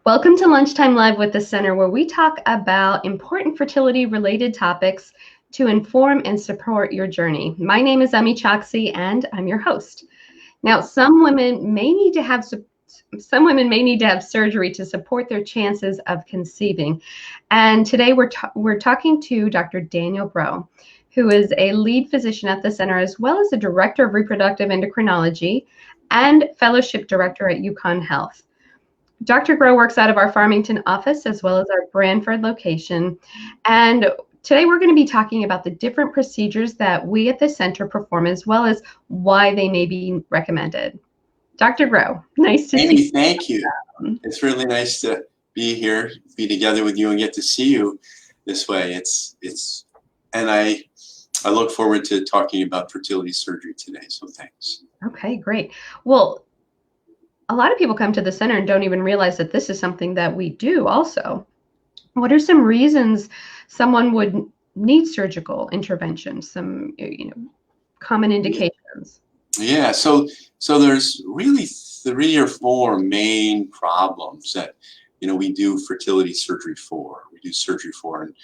Welcome to Lunchtime Live with the Center, where we talk about important fertility-related topics to inform and support your journey. My name is Ami Choksi, and I'm your host. Now, some women may need to have surgery to support their chances of conceiving. And today we're talking to Dr. Daniel Breaux, who is a lead physician at the center, as well as the director of reproductive endocrinology and fellowship director at UConn Health. Dr. Breaux works out of our Farmington office as well as our Branford location. And today we're going to be talking about the different procedures that we at the center perform, as well as why they may be recommended. Dr. Breaux, nice to see you. Amy, thank you. It's really nice to be here, be together with you, and get to see you this way. And I look forward to talking about fertility surgery today, so thanks. Okay, great. Well, a lot of people come to the center and don't even realize that this is something that we do also. What are some reasons someone would need surgical intervention? Some, common indications. Yeah, so there's really 3 or 4 main problems that, we do fertility surgery for. We do surgery for, and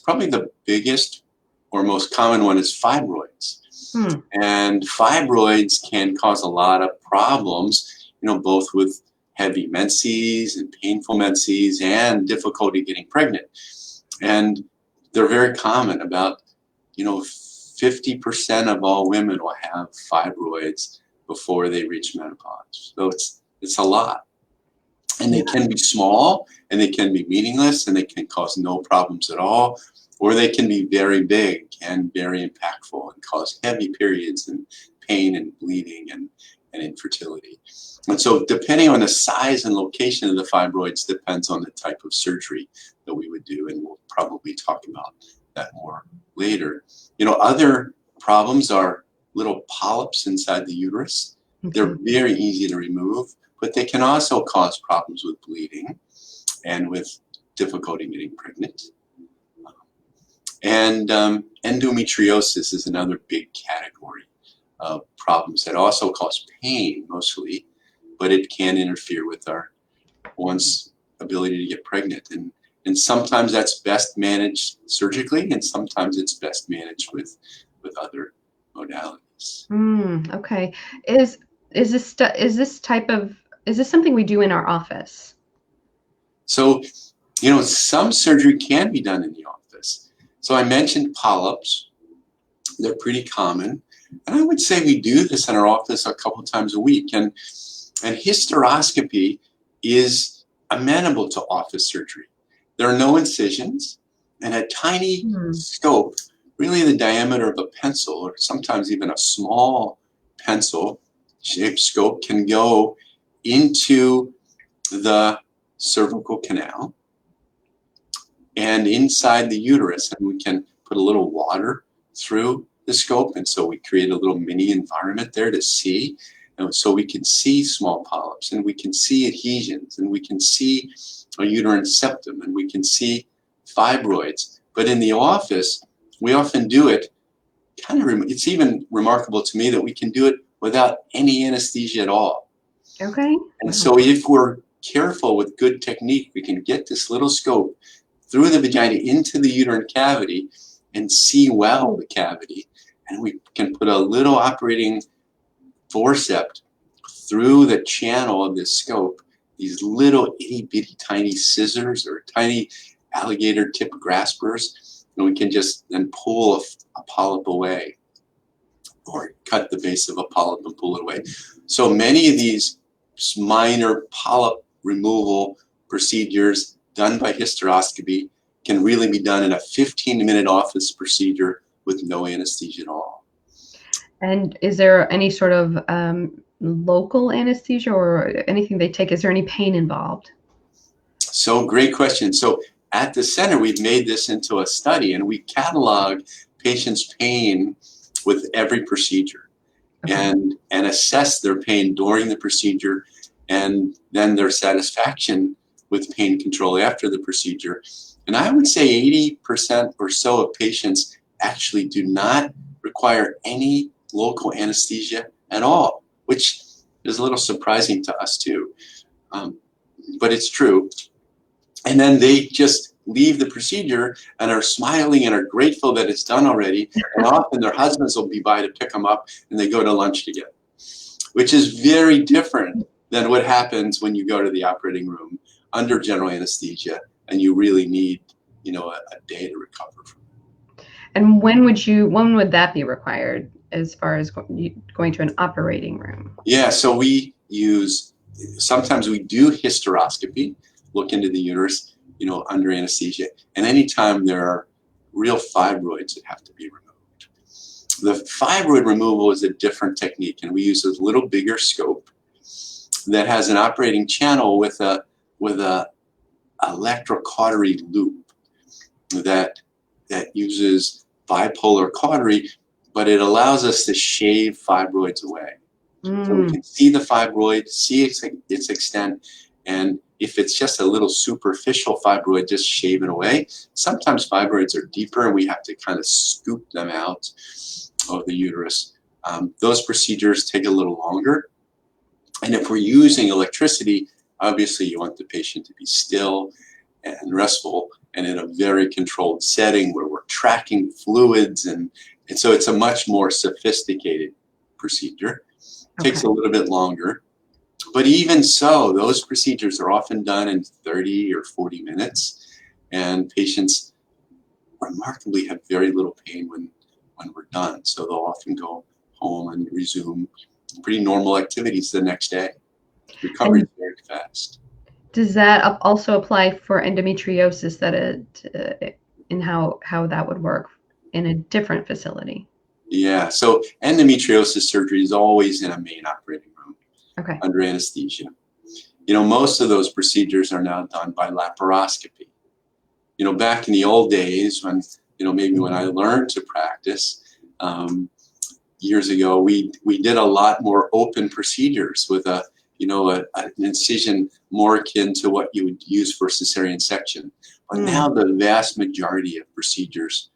probably the biggest or most common one is fibroids. And fibroids can cause a lot of problems, both with heavy menses and painful menses and difficulty getting pregnant. And they're very common. About, 50% of all women will have fibroids before they reach menopause. So it's a lot. And they can be small, and they can be meaningless, and they can cause no problems at all, or they can be very big and very impactful and cause heavy periods and pain and bleeding and infertility. And so depending on the size and location of the fibroids depends on the type of surgery that we would do, and we'll probably talk about that more later. Other problems are little polyps inside the uterus. They're very easy to remove, but they can also cause problems with bleeding and with difficulty getting pregnant. And endometriosis is another big category of problems that also cause pain mostly, but it can interfere with one's ability to get pregnant. And sometimes that's best managed surgically, and sometimes it's best managed with other modalities. Okay. Is this something we do in our office? So, some surgery can be done in the office. So I mentioned polyps. They're pretty common. And I would say we do this in our office a couple times a week. And hysteroscopy is amenable to office surgery. There are no incisions, and a tiny scope, really the diameter of a pencil, or sometimes even a small pencil-shaped scope, can go into the cervical canal and inside the uterus, and we can put a little water through the scope, and so we create a little mini environment there to see, and so we can see small polyps, and we can see adhesions, and we can see a uterine septum, and we can see fibroids. But in the office, we often do it it's even remarkable to me that we can do it without any anesthesia at all. Okay. And so if we're careful with good technique, we can get this little scope through the vagina into the uterine cavity and see well the cavity. And we can put a little operating forceps through the channel of this scope, these little itty bitty tiny scissors or tiny alligator tip graspers, and we can just then pull a polyp away, or cut the base of a polyp and pull it away. So many of these minor polyp removal procedures done by hysteroscopy can really be done in a 15-minute office procedure with no anesthesia at all. And is there any sort of local anesthesia or anything they take? Is there any pain involved? So great question. So at the center, we've made this into a study, and we catalog patients' pain with every procedure, and assess their pain during the procedure, and then their satisfaction with pain control after the procedure. And I would say 80% or so of patients actually do not require any local anesthesia at all, which is a little surprising to us too. but it's true. And then they just leave the procedure and are smiling and are grateful that it's done already. And often their husbands will be by to pick them up and they go to lunch together, which is very different than what happens when you go to the operating room under general anesthesia and you really need, a day to recover from it. And when would that be required as far as going to an operating room? Yeah, so sometimes we do hysteroscopy, look into the uterus, under anesthesia. And anytime there are real fibroids that have to be removed. The fibroid removal is a different technique, and we use a little bigger scope that has an operating channel with a electrocautery loop that uses bipolar cautery, but it allows us to shave fibroids away. So we can see the fibroid, see its extent, and if it's just a little superficial fibroid, just shave it away. Sometimes fibroids are deeper and we have to kind of scoop them out of the uterus. Those procedures take a little longer. And if we're using electricity, obviously you want the patient to be still and restful and in a very controlled setting where we're tracking fluids. And so it's a much more sophisticated procedure. Takes a little bit longer. But even so, those procedures are often done in 30 or 40 minutes. And patients remarkably have very little pain when we're done. So they'll often go home and resume pretty normal activities the next day. Recovery is very fast. Does that also apply for endometriosis, and how that would work in a different facility? Yeah, so endometriosis surgery is always in a main operating room under anesthesia. Most of those procedures are now done by laparoscopy. Back in the old days when, maybe when I learned to practice years ago, we did a lot more open procedures with an incision more akin to what you would use for cesarean section. But now the vast majority of procedures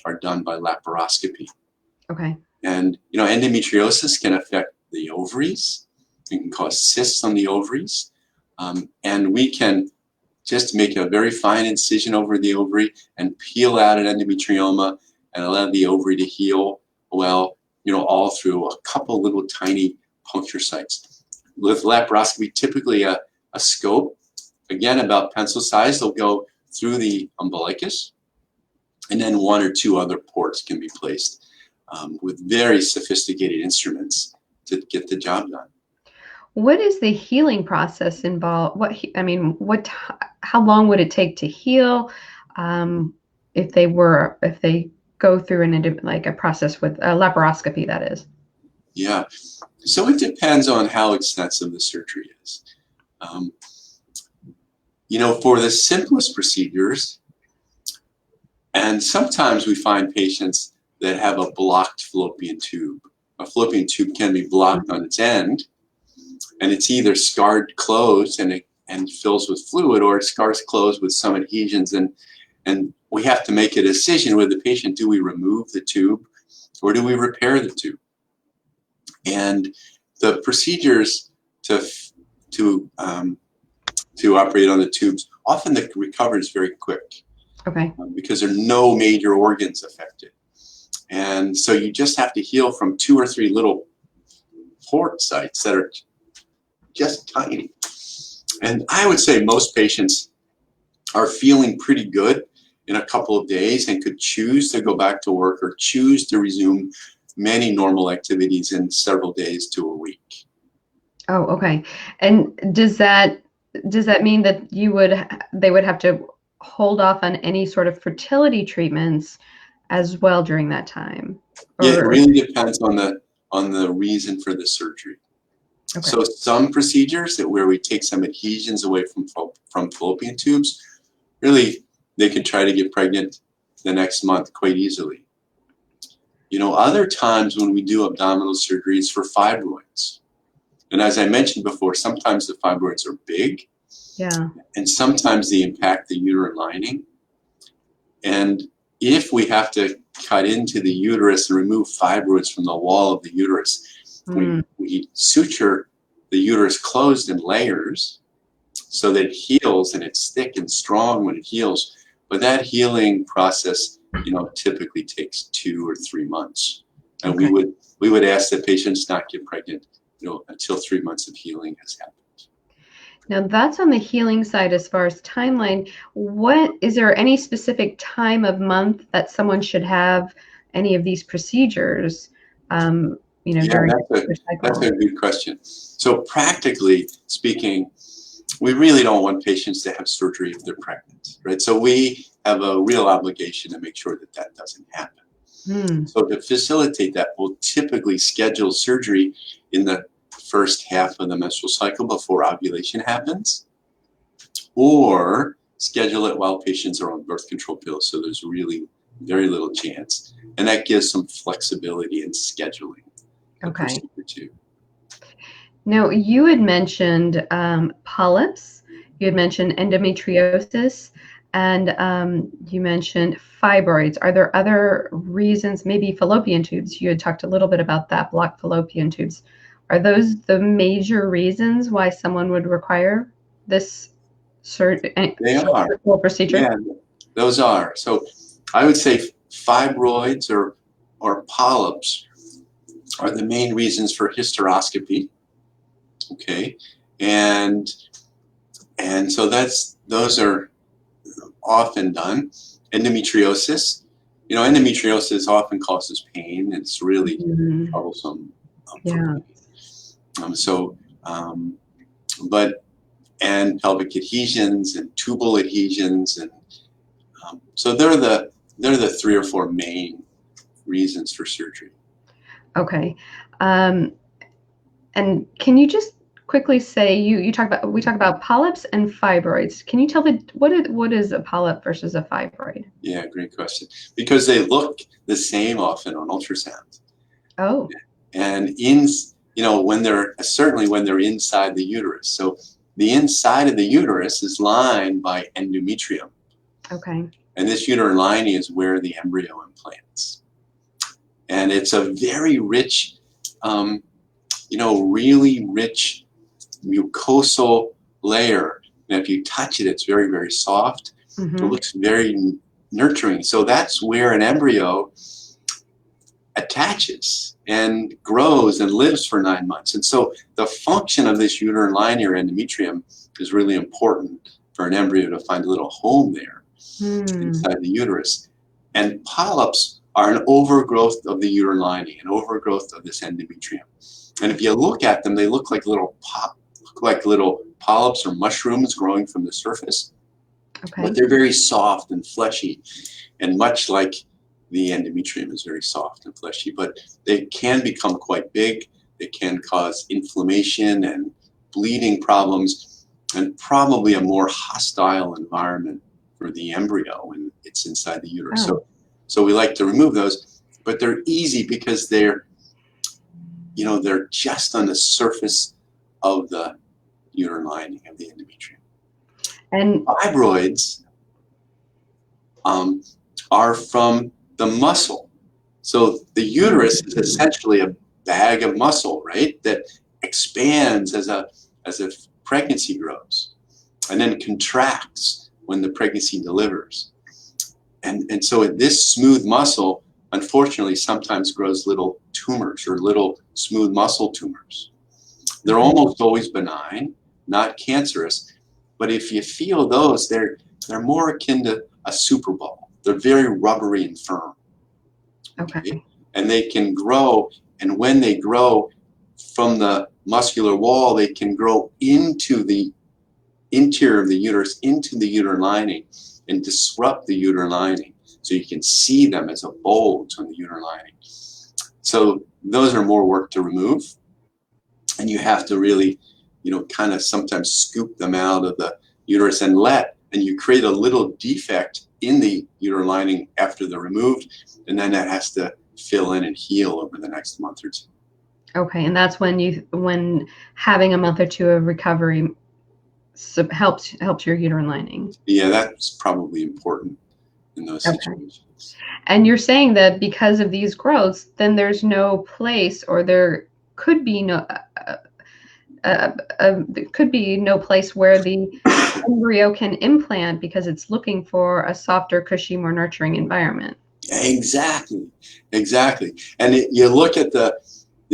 are done by laparoscopy. And, endometriosis can affect the ovaries. It can cause cysts on the ovaries. And we can just make a very fine incision over the ovary and peel out an endometrioma and allow the ovary to heal well, all through a couple little tiny puncture sites. With laparoscopy, typically a scope, again, about pencil size, they'll go through the umbilicus, and then one or two other ports can be placed with very sophisticated instruments to get the job done. What is the healing process involved? How long would it take to heal if they go through a process with a laparoscopy, that is? Yeah, so it depends on how extensive the surgery is. For the simplest procedures, and sometimes we find patients that have a blocked fallopian tube. A fallopian tube can be blocked on its end, and it's either scarred closed and fills with fluid, or it scars closed with some adhesions, and we have to make a decision with the patient: do we remove the tube or do we repair the tube? And the procedures to operate on the tubes, often the recovery is very quick. Because there are no major organs affected. And so you just have to heal from 2 or 3 little port sites that are just tiny. And I would say most patients are feeling pretty good in a couple of days and could choose to go back to work or choose to resume many normal activities in several days to a week. Oh, okay. And does that mean that they would have to hold off on any sort of fertility treatments as well during that time? Yeah, it really depends on the reason for the surgery. So some procedures where we take some adhesions away from fallopian tubes, really they can try to get pregnant the next month quite easily. Other times when we do abdominal surgeries for fibroids, and as I mentioned before, sometimes the fibroids are big. Yeah. And sometimes they impact the uterine lining. And if we have to cut into the uterus and remove fibroids from the wall of the uterus, we suture the uterus closed in layers so that it heals, and it's thick and strong when it heals. But that healing process, typically takes 2 or 3 months. And Okay. we would ask that patients not get pregnant, until 3 months of healing has happened. Now that's on the healing side as far as timeline. What is there any specific time of month that someone should have any of these procedures? During their That's cycle? a good question. So practically speaking, we really don't want patients to have surgery if they're pregnant, right? So we have a real obligation to make sure that that doesn't happen. So to facilitate that, we'll typically schedule surgery in the first half of the menstrual cycle before ovulation happens, or schedule it while patients are on birth control pills, so there's really very little chance. And that gives some flexibility in scheduling the Okay. procedure too. Now, you had mentioned polyps, you had mentioned endometriosis, and you mentioned fibroids. Are there other reasons, maybe fallopian tubes? You had talked a little bit about that, blocked fallopian tubes. Are those the major reasons why someone would require this They are. procedure? Yeah, those are. So I would say fibroids or polyps are the main reasons for hysteroscopy. Okay, and so those are often done. Endometriosis, endometriosis often causes pain. It's really troublesome. Yeah. And pelvic adhesions and tubal adhesions, and so they're the 3 or 4 main reasons for surgery. Okay. And can you just quickly say, we talk about polyps and fibroids. Can you tell what is a polyp versus a fibroid? Yeah, great question. Because they look the same often on ultrasound. Oh. And when they're inside the uterus. So the inside of the uterus is lined by endometrium. Okay. And this uterine lining is where the embryo implants. And it's a very rich, really rich mucosal layer. And if you touch it, it's very, very soft. It looks very nurturing. So that's where an embryo attaches and grows and lives for 9 months. And so the function of this uterine lining or endometrium is really important for an embryo to find a little home there inside the uterus. And polyps are an overgrowth of the uterine lining, an overgrowth of this endometrium. And if you look at them, they look like little polyps or mushrooms growing from the surface. Okay. But they're very soft and fleshy, and much like the endometrium is very soft and fleshy, but they can become quite big. They can cause inflammation and bleeding problems, and probably a more hostile environment for the embryo when it's inside the uterus. Oh. So we like to remove those, but they're easy because they're just on the surface of the uterine lining of the endometrium. And fibroids are from the muscle. So the uterus is essentially a bag of muscle, right, that expands as a pregnancy grows, and then contracts when the pregnancy delivers. And so this smooth muscle, unfortunately, sometimes grows little tumors or little smooth muscle tumors. They're almost always benign, not cancerous, but if you feel those, they're more akin to a super ball. They're very rubbery and firm. Okay. And they can grow, and when they grow from the muscular wall, they can grow into the interior of the uterus, into the uterine lining, and disrupt the uterine lining. So you can see them as a bulge on the uterine lining. So those are more work to remove. And you have to really, kind of sometimes scoop them out of the uterus and you create a little defect in the uterine lining after they're removed. And then that has to fill in and heal over the next month or two. Okay. And that's when having a month or two of recovery helps your uterine lining. Yeah, that's probably important in those situations. And you're saying that because of these growths, then there's no place, or there could be no there could be no place where the embryo can implant because it's looking for a softer, cushy, more nurturing environment. Exactly. And you look at the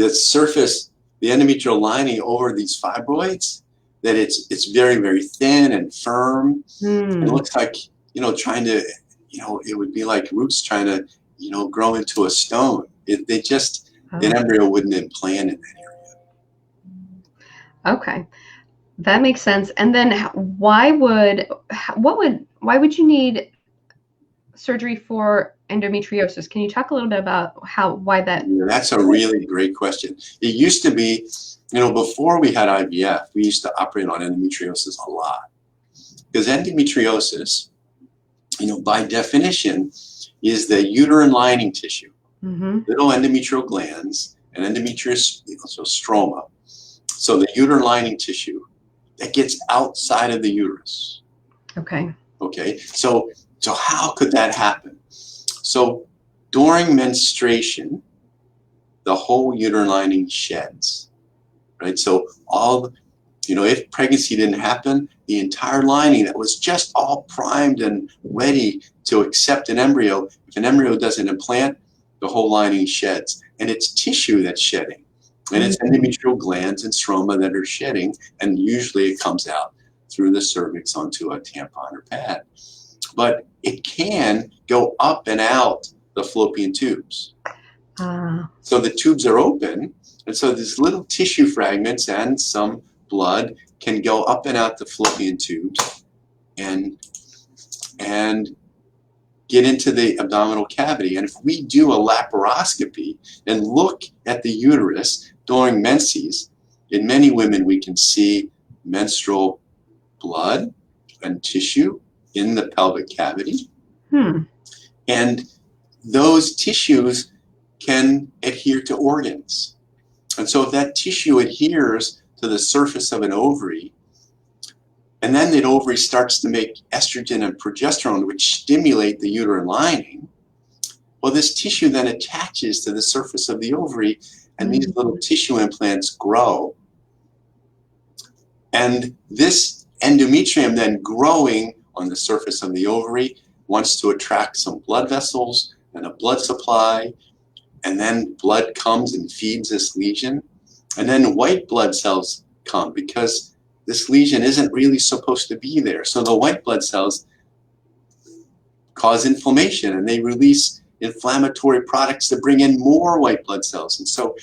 surface, the endometrial lining over these fibroids, that it's very, very thin and firm. It looks like, trying to, it would be like roots trying to, grow into a stone. An embryo wouldn't implant in that area. Okay, that makes sense. And then why would you need surgery for endometriosis? Can you talk a little bit about why that? Yeah, that's a really great question. It used to be, before we had IVF, we used to operate on endometriosis a lot. Because endometriosis, by definition, is the uterine lining tissue, little endometrial glands, and endometrious, so stroma. So the uterine lining tissue that gets outside of the uterus. Okay. So how could that happen? So during menstruation, the whole uterine lining sheds, right? So if pregnancy didn't happen, the entire lining that was just all primed and ready to accept an embryo, if an embryo doesn't implant, the whole lining sheds. And it's tissue that's shedding. And it's endometrial glands and stroma that are shedding, and usually it comes out through the cervix onto a tampon or pad. But it can go up and out the fallopian tubes. So the tubes are open, and so these little tissue fragments and some blood can go up and out the fallopian tubes and get into the abdominal cavity. And if we do a laparoscopy and look at the uterus during menses, in many women we can see menstrual blood and tissue in the pelvic cavity. And those tissues can adhere to organs. And so if that tissue adheres to the surface of an ovary, and then the ovary starts to make estrogen and progesterone, which stimulate the uterine lining, well, this tissue then attaches to the surface of the ovary, and these little tissue implants grow. And this endometrium then growing on the surface of the ovary wants to attract some blood vessels and a blood supply, and then blood comes and feeds this lesion. And then white blood cells come because this lesion isn't really supposed to be there. So the white blood cells cause inflammation, and they release inflammatory products to bring in more white blood cells. And so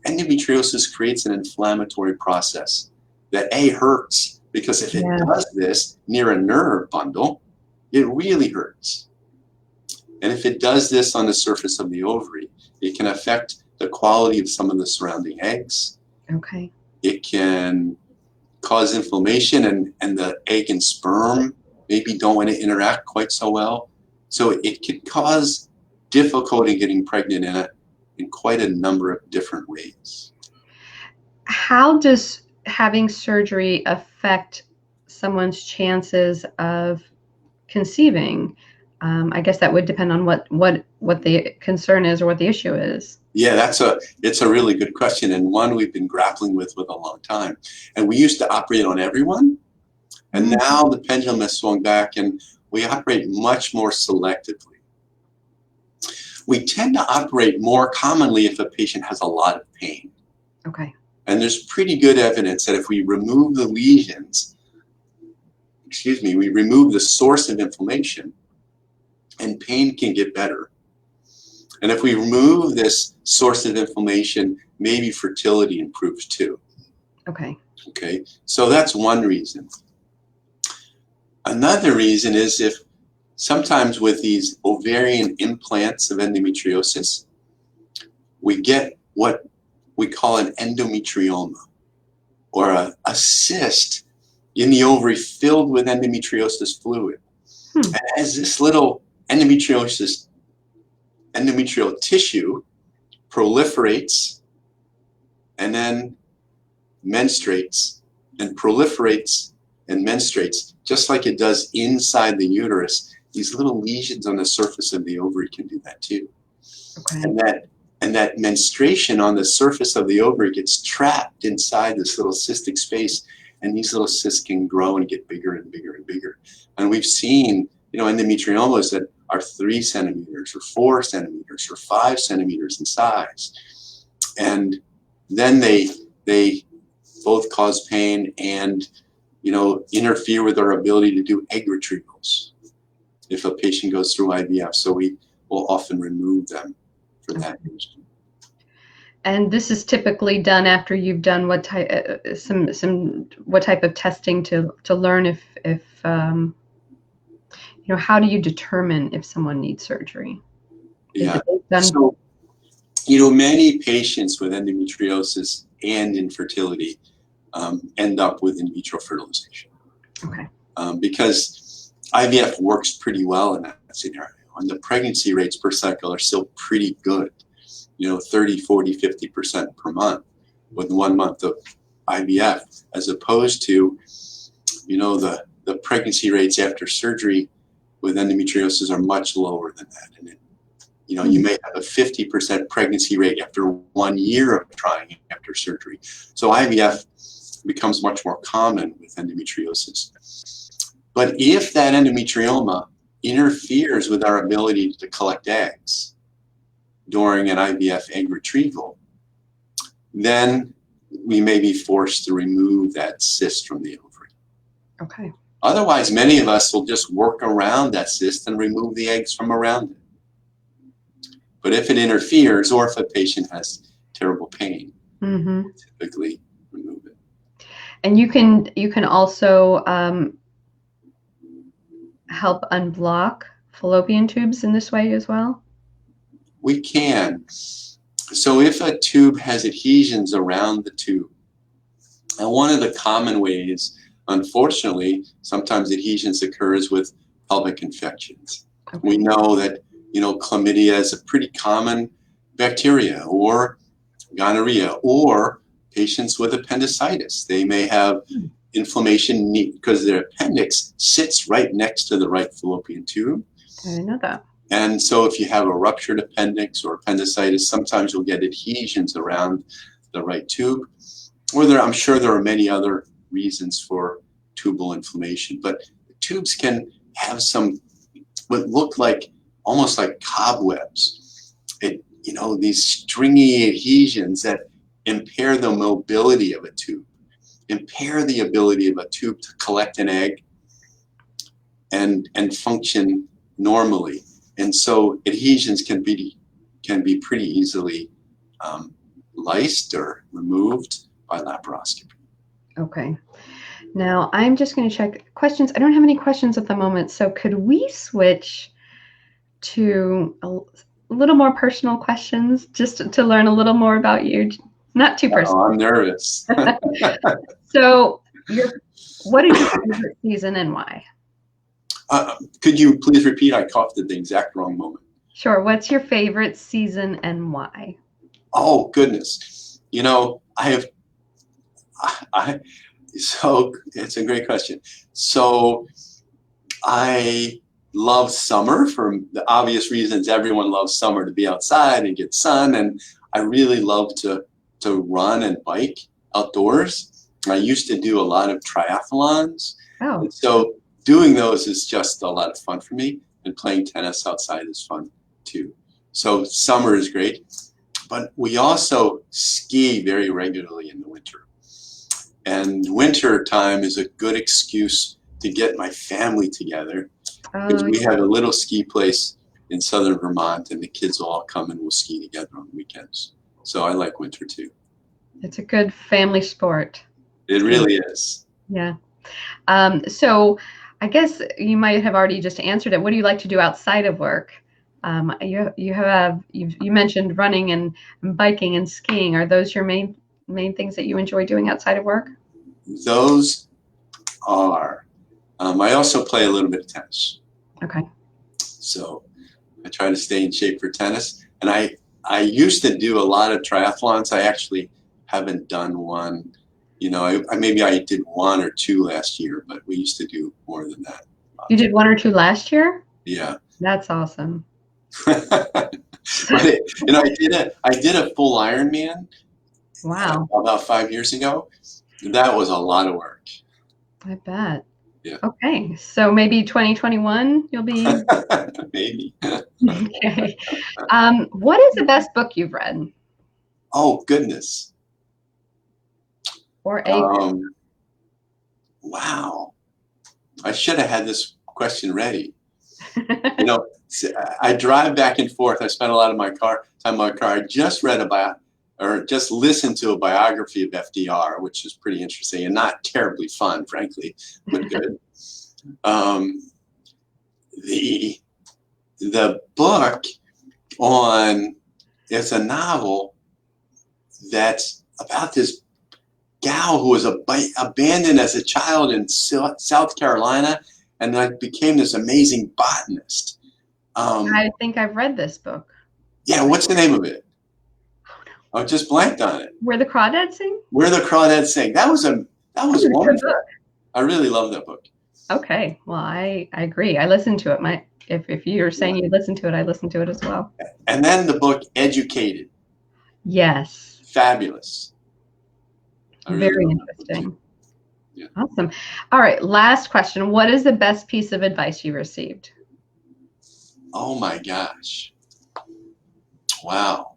endometriosis creates an inflammatory process that hurts, because if it does this near a nerve bundle, it really hurts. And if it does this on the surface of the ovary, it can affect the quality of some of the surrounding eggs. It can cause inflammation, and the egg and sperm maybe don't want to interact quite so well. So it could cause difficulty getting pregnant in quite a number of different ways. How does having surgery affect someone's chances of conceiving? I guess that would depend on what the concern is or what the issue is. Yeah, it's a really good question, and one we've been grappling with a long time. And we used to operate on everyone, and now the pendulum has swung back, and we operate much more selectively. We tend to operate more commonly if a patient has a lot of pain. And there's pretty good evidence that if we remove the lesions, we remove the source of inflammation, and pain can get better. And if we remove this source of inflammation, maybe fertility improves too. So that's one reason. Another reason is if sometimes with these ovarian implants of endometriosis, we get what we call an endometrioma, or a cyst in the ovary filled with endometriosis fluid. And as this little endometrial tissue proliferates and then menstruates and proliferates and menstruates, just like it does inside the uterus, these little lesions on the surface of the ovary can do that too. And that And that menstruation on the surface of the ovary gets trapped inside this little cystic space, and these little cysts can grow and get bigger and bigger and bigger. And we've seen, endometriomas that are 3 centimeters or 4 centimeters or 5 centimeters in size. And then they both cause pain and, interfere with our ability to do egg retrievals if a patient goes through IVF. So we will often remove them for that reason. And this is typically done after you've done what type of testing to learn if how do you determine if someone needs surgery? Yeah. So, many patients with endometriosis and infertility end up with in vitro fertilization. Okay. Because IVF works pretty well in that scenario, and the pregnancy rates per cycle are still pretty good. 30, 40, 50% per month with 1 month of IVF, as opposed to, the pregnancy rates after surgery with endometriosis are much lower than that. And you may have a 50% pregnancy rate after 1 year of trying after surgery. So IVF becomes much more common with endometriosis. But if that endometrioma interferes with our ability to collect eggs during an IVF egg retrieval, then we may be forced to remove that cyst from the ovary. Okay. Otherwise, many of us will just work around that cyst and remove the eggs from around it. But if it interferes, or if a patient has terrible pain, typically remove it. And you can also help unblock fallopian tubes in this way as well? We can. So if a tube has adhesions around the tube, and one of the common ways, unfortunately, sometimes adhesions occurs with pelvic infections. Okay. We know that, chlamydia is a pretty common bacteria, or gonorrhea, or patients with appendicitis. They may have inflammation because their appendix sits right next to the right fallopian tube. I didn't know that. And so if you have a ruptured appendix or appendicitis, sometimes you'll get adhesions around the right tube. Or I'm sure there are many other reasons for tubal inflammation. But the tubes can have what look like almost like cobwebs. These stringy adhesions that impair the mobility of a tube, impair the ability of a tube to collect an egg and function normally. And so adhesions can be pretty easily lysed or removed by laparoscopy. Okay. Now I'm just going to check questions. I don't have any questions at the moment, so could we switch to a little more personal questions just to learn a little more about you? Not too personal. Oh, I'm nervous. So, what is your favorite season and why? Could you please repeat? I coughed at the exact wrong moment. Sure. What's your favorite season and why? Oh, goodness. So it's a great question. So I love summer for the obvious reasons. Everyone loves summer, to be outside and get sun. And I really love to run and bike outdoors. I used to do a lot of triathlons. Oh. And so doing those is just a lot of fun for me, and playing tennis outside is fun too. So summer is great, but we also ski very regularly in the winter. And winter time is a good excuse to get my family together, because we have a little ski place in southern Vermont, and the kids all come and we'll ski together on weekends. So I like winter too. It's a good family sport. It really is. Yeah. So I guess you might have already just answered it. What do you like to do outside of work? You mentioned running and biking and skiing. Are those your main things that you enjoy doing outside of work? Those are. I also play a little bit of tennis. Okay. So I try to stay in shape for tennis. And I used to do a lot of triathlons. I actually haven't done one. Maybe I did 1 or 2 last year, but we used to do more than that. You did 1 or 2 last year? Yeah. That's awesome. But I did a full Ironman. Wow. About 5 years ago. That was a lot of work. I bet. Yeah. Okay, so maybe 2021 you'll be. Maybe. Okay. What is the best book you've read? Oh goodness. Or a. Wow. I should have had this question ready. I drive back and forth. I spent a lot of my time in my car. I just read just listened to a biography of FDR, which is pretty interesting and not terribly fun, frankly, but good. The book it's a novel that's about this gal who was abandoned as a child in South Carolina and became this amazing botanist. I think I've read this book. Yeah, what's the name of it? I just blanked on it. Where the Crawdads Sing? Where the Crawdads Sing. That was wonderful. I really love that book. Okay, well, I agree. I listened to it. If you're saying you listened to it, I listened to it as well. And then the book Educated. Yes. Fabulous. Very interesting. Yeah. Awesome. All right, last question. What is the best piece of advice you received? Oh my gosh. Wow.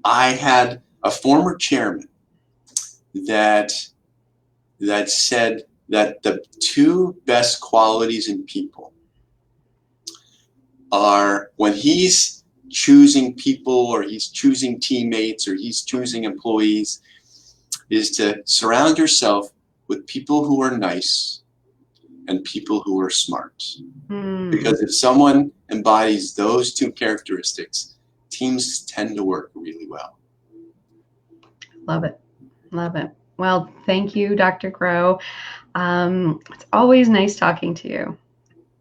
I had a former chairman that said that the two best qualities in people are when he's choosing people or he's choosing teammates or he's choosing employees is to surround yourself with people who are nice and people who are smart. Because if someone embodies those two characteristics, teams tend to work really well. Love it. Love it. Well, thank you, Dr. Groh. It's always nice talking to you.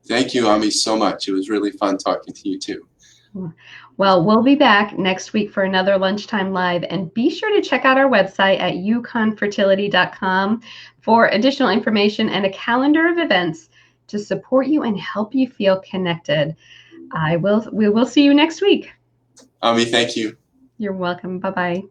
Thank you, Ami, so much. It was really fun talking to you too. Well, we'll be back next week for another Lunchtime Live, and be sure to check out our website at yukonfertility.com for additional information and a calendar of events to support you and help you feel connected. We will see you next week. Ami, thank you. You're welcome. Bye-bye.